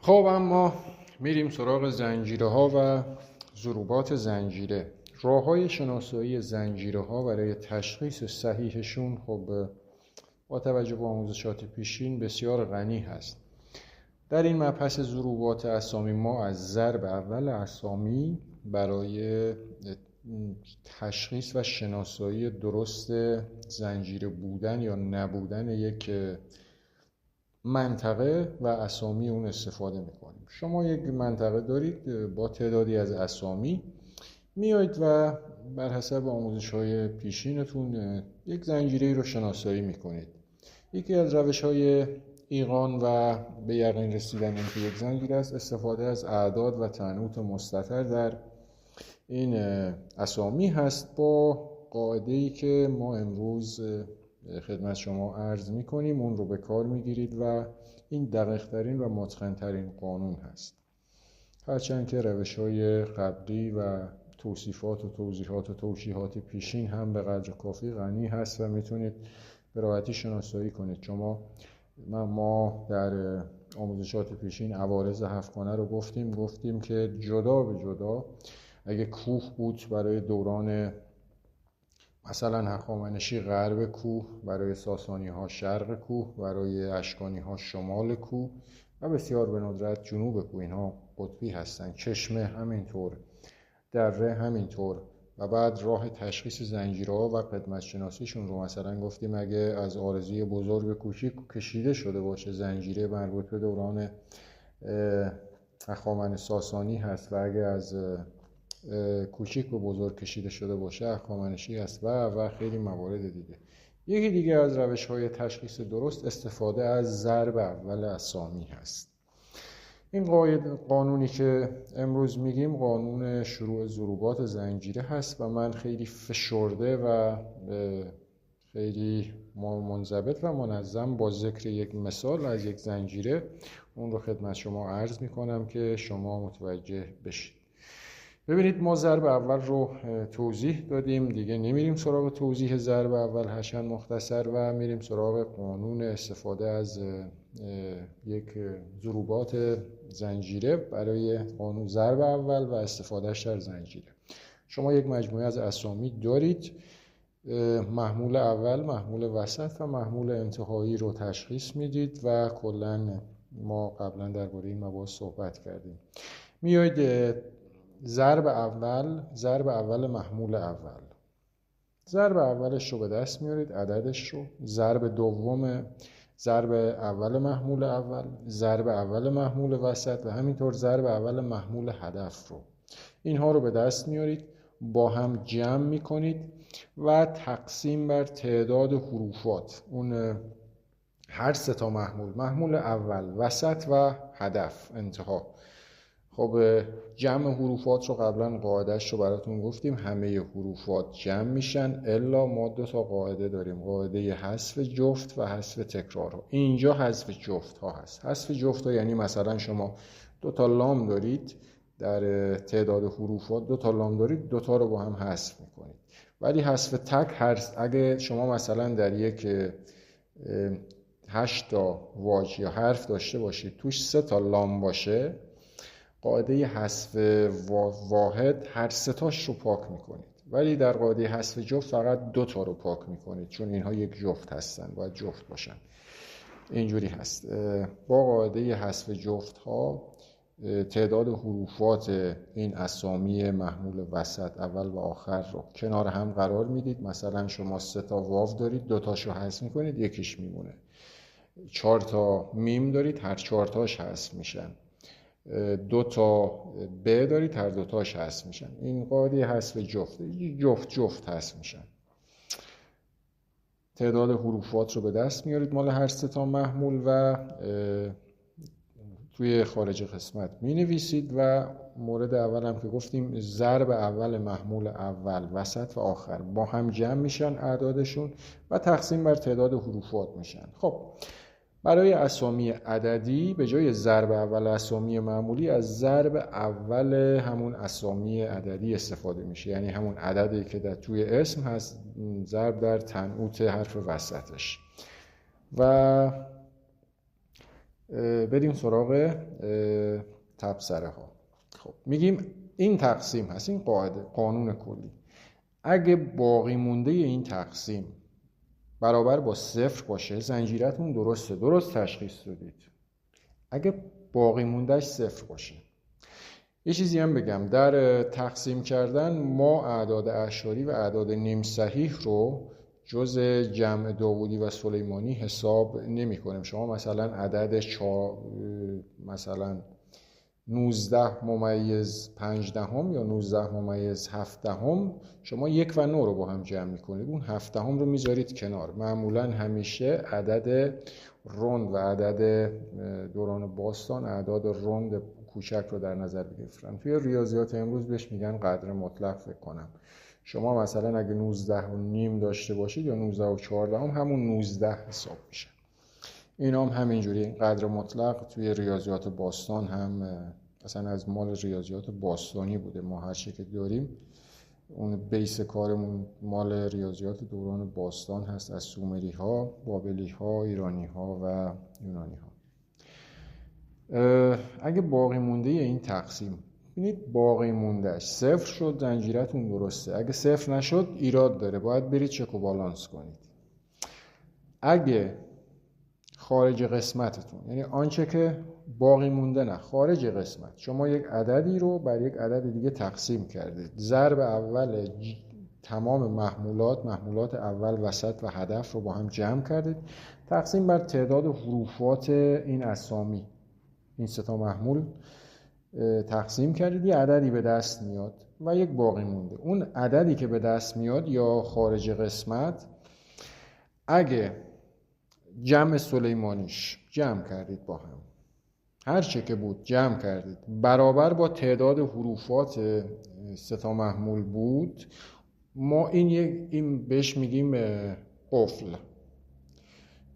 خب اما میریم سراغ زنجیره ها و ضروبات زنجیره. راه های شناسایی زنجیره ها برای تشخیص صحیحشون خب با توجه به آموزشات پیشین بسیار غنی هست. در این مبحث ضروبات اسامی ما از ضرب اول اسامی برای تشخیص و شناسایی درست زنجیره بودن یا نبودن یک منطقه و اسامی اون استفاده میکنیم. شما یک منطقه دارید با تعدادی از اسامی، میایید و بر حسب آموزش‌های پیشینتون یک زنجیره رو شناسایی میکنید. یکی از روش‌های ایقان و به یقین رسیدن اینکه یک زنجیره است استفاده از اعداد و تنوت مستتر در این اسامی هست، با قاعده‌ای که ما امروز خدمت شما عرض میکنیم اون رو به کار میگیرید و این دقیق ترین و متقن ترین قانون هست، هرچند که روش های قبلی و توصیفات و توضیحات و توشیحات پیشین هم به قدر کافی غنی هست و میتونید به راحتی شناسایی کنید. ما در آموزشات پیشین عوارض هفتگانه رو گفتیم که جدا به جدا اگه کوه بود برای دوران مثلا هخامنشی غرب کوه، برای ساسانی ها شرق کوه، برای اشکانی ها شمال کوه و بسیار به ندرت جنوب کوه، اینها قطبی هستن. چشمه همینطور، دره همینطور. و بعد راه تشخیص زنجیرها و قدمت شناسیشون رو مثلا گفتیم اگه از آرزوی بزرگ به کوچیک کشیده شده باشه زنجیره مربوط به دوران هخامنشی ساسانی هست و اگه از کوچیک به بزرگ کشیده شده باشه هخامنشی است و خیلی موارد دیگه. یکی دیگه از روش‌های تشخیص درست استفاده از ضرب اول اسامی هست. این قانونی که امروز میگیم قانون شروع ضروبات زنجیره هست و من خیلی فشرده و خیلی منضبط و منظم با ذکر یک مثال از یک زنجیره اون رو خدمت شما عرض میکنم که شما متوجه بشید. ببینید، ما ضرب اول رو توضیح دادیم، دیگه نمیریم سراغ توضیح ضرب اول هشن مختصر و میریم سراغ قانون استفاده از یک ضروبات زنجیره برای قانون ضرب اول و استفادهش در زنجیره. شما یک مجموعه از اسامی دارید، محمول اول، محمول وسط و محمول انتهایی رو تشخیص میدید و کلاً ما قبلا درباره این مباحث صحبت کردیم. میایید ضرب اول محمول اول، ضرب اولش رو به دست میارید، عددش رو، ضرب دوم ضرب اول محمول اول، ضرب اول محمول وسط و همینطور ضرب اول محمول هدف رو، اینها رو به دست میارید، با هم جمع میکنید و تقسیم بر تعداد حروفات اون هر سه تا محمول اول، وسط و هدف انتها. خب جمع حروفات رو قبلا قاعدهش رو براتون گفتیم، همه حروفات جمع میشن الا ما دو تا قاعده داریم، قاعده حذف جفت و حذف تکرار ها. اینجا حذف جفت ها هست. حذف جفت ها یعنی مثلا شما دو تا لام دارید در تعداد حروفات، دو تا لام دارید، دو تا رو با هم حذف میکنید. ولی حذف تک اگه شما مثلا در یک 8 تا واژه یا حرف داشته باشید توش 3 تا لام باشه، قاعده حذف واحد هر سه تاش رو پاک میکنید، ولی در قاعده حذف جفت فقط 2 تا رو پاک میکنید چون اینها یک جفت هستن، باید جفت باشن. اینجوری هست. با قاعده حذف جفت ها تعداد حروفات این اسامی محمول وسط، اول و آخر رو کنار هم قرار میدید. مثلا شما 3 تا واو دارید، 2 تاشو حذف میکنید، یکیش میمونه. 4 تا میم دارید، هر 4 تاش حذف میشن. 2 تا ب دارید، هر 2 تاش حذف میشن. این قاعده حذف جفت حذف میشن. تعداد حروفات رو به دست میارید مال هر سه تا محمول و توی خارج قسمت می نویسید و مورد اول هم که گفتیم ضرب اول محمول اول، وسط و آخر با هم جمع میشن اعدادشون و تقسیم بر تعداد حروفات میشن. خب برای اسامی عددی به جای ضرب اول اسامی معمولی از ضرب اول همون اسامی عددی استفاده میشه، یعنی همون عددی که در توی اسم هست ضرب در تنوت حرف وسطش. و بریم سراغ تبصره ها. خب میگیم این تقسیم هست، این قاعده قانون کلی. اگه باقی مونده این تقسیم برابر با 0 باشه زنجیرتون درسته، درست تشخیص دادید. اگه باقی موندهش 0 باشه. یه چیزی هم بگم، در تقسیم کردن ما اعداد اعشاری و اعداد نیم صحیح رو جز جمع داوودی و سلیمانی حساب نمی کنیم. شما مثلا عدد مثلا 19 ممیز 15 یا 19 ممیز 17 شما 1 و 9 رو با هم جمع میکنید، اون 17 رو میذارید کنار. معمولا همیشه عدد رند و عدد دوران باستان اعداد رند کوچک رو در نظر بگیرن. توی ریاضیات امروز بهش میگن قدر مطلق فکر کنم. شما مثلا اگه 19 و نیم داشته باشید یا 19 و 14 همون 19 حساب میشه. این هم همینجوری قدر مطلق توی ریاضیات باستان هم اصلا از مال ریاضیات باستانی بوده. ما هر چی که داریم اون بیس کارمون مال ریاضیات دوران باستان هست، از سومری ها، بابلی ها، ایرانی ها و یونانی ها. اگه باقی مونده این تقسیم ببینید باقی موندهش 0 شد زنجیرتون درسته. اگه 0 نشد ایراد داره، باید برید چک و بالانس کنید. اگه خارج قسمتتون، یعنی آنچه که باقی مونده نه، خارج قسمت، شما یک عددی رو بر یک عدد دیگه تقسیم کردید، ضرب اول تمام محمولات اول، وسط و هدف رو با هم جمع کردید، تقسیم بر تعداد حروفات این اسامی، این سه تا محمول تقسیم کردید، یه عددی به دست میاد و یک باقی مونده. اون عددی که به دست میاد یا خارج قسمت، اگه جمع سلیمانیش جمع کردید با هم، هر چه که بود جمع کردید، برابر با تعداد حروفات سه تا محمول بود، ما این بهش میگیم قفل،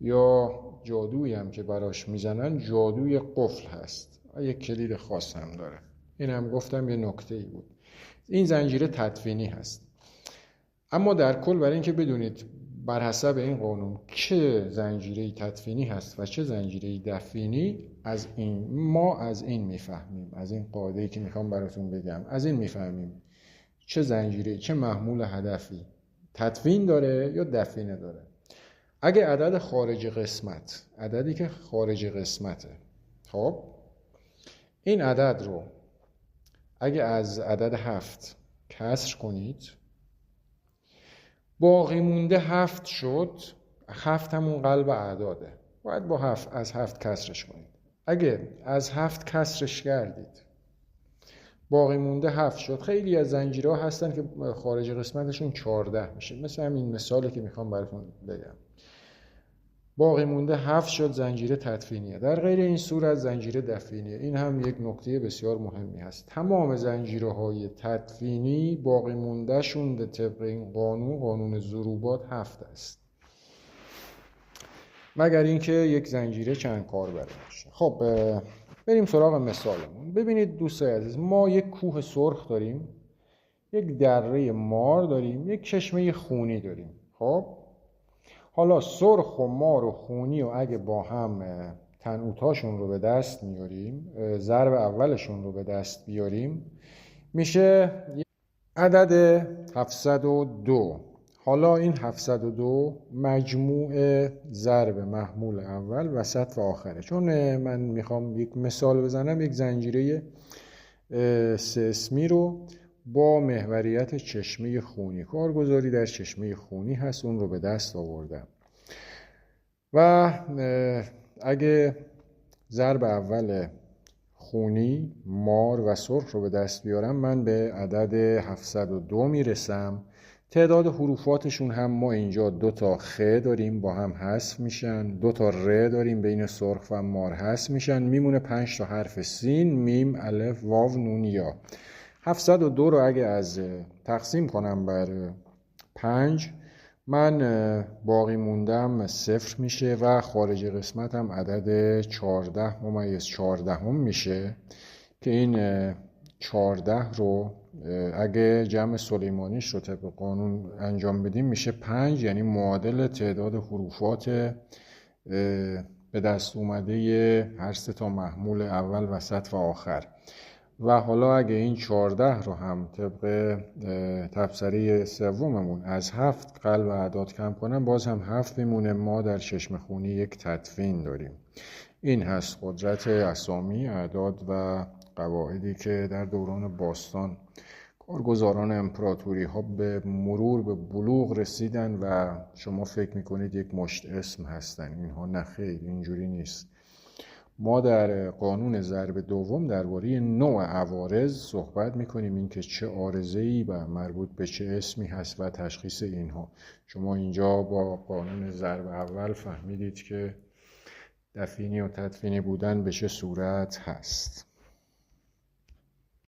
یا جادویی هم که براش میزنن جادوی قفل هست، یک کلید خاص هم داره. این هم گفتم یه نکته‌ای بود. این زنجیره تدوینی هست. اما در کل برای اینکه بدونید بر حسب این قانون چه زنجیره‌ای تدوینی هست و چه زنجیره‌ای دفینی، ما از این میفهمیم، از این قاعده‌ای که میخوام براتون بگم، از این میفهمیم چه زنجیره‌ای، چه محمول هدفی تدوین داره یا دفینه داره. اگه عدد خارج قسمت، عددی که خارج قسمته، خب این عدد رو اگه از عدد 7 کسر کنید، باقی مونده 7 شد. 7 همون قلب اعداده، باید با 7 از 7 کسرش کنید. اگه از 7 کسرش کردید باقی مونده 7 شد. خیلی از زنجیرها هستن که خارج قسمتشون 14 میشه، مثل همین مثالی که میخوام براتون بگم. باقی مونده 7 شد، زنجیره تدوینیه. در غیر این صورت زنجیره دفینیه. این هم یک نکته بسیار مهمی هست. تمام زنجیرهای تدوینی باقی مونده شون طبق این قانون ضروبات 7 است، مگر اینکه یک زنجیره چند کاربره باشه. خب بریم سراغ مثالمون. ببینید دوستای عزیز، ما یک کوه سرخ داریم، یک دره مار داریم، یک چشمه خونی داریم. خب حالا سرخ و مار و خونی و اگه با هم تنوتاشون رو به دست میاریم، ضرب اولشون رو به دست بیاریم، میشه عدد 702. حالا این 702 مجموع ضرب محمول اول، وسط و آخره. چون من میخوام یک مثال بزنم، یک زنجیره سه اسمی رو با محوریت چشمه خونی، کارگزاری در چشمه خونی هست، اون رو به دست آوردم. و اگه ضرب اول خونی، مار و سرخ رو به دست بیارم، من به عدد 702 میرسم. تعداد حروفاتشون هم ما اینجا 2 تا خ داریم با هم حذف میشن، 2 تا ر داریم بین سرخ و مار حذف میشن، میمونه 5 تا حرف سین، میم، الف، واو، نون، یا. 702 رو اگه از تقسیم کنم بر 5، من باقی موندم 0 میشه و خارج قسمت هم عدد 14 ممیز 14 میشه که این 14 رو اگه جمع سلیمانیش رو طبق قانون انجام بدیم میشه 5، یعنی معادل تعداد حروفات به دست اومده هر سه تا محمول اول، وسط و آخر. و حالا اگه این 14 رو هم طبق تبصره سوممون از 7 قلب اعداد کم کنم، باز هم 7 میمونه. ما در چشم خونی یک تدوین داریم. این هست قدرت اسامی، اعداد و قواعدی که در دوران باستان کارگزاران امپراتوری ها به مرور به بلوغ رسیدن و شما فکر میکنید یک مشت اسم هستن. اینها نه خیر، اینجوری نیست. ما در قانون ضرب دوم درباره نوع عوارض صحبت میکنیم، این که چه عارضه‌ای و مربوط به چه اسمی هست و تشخیص اینها. شما اینجا با قانون ضرب اول فهمیدید که دفینی و تدفینی بودن به چه صورت هست.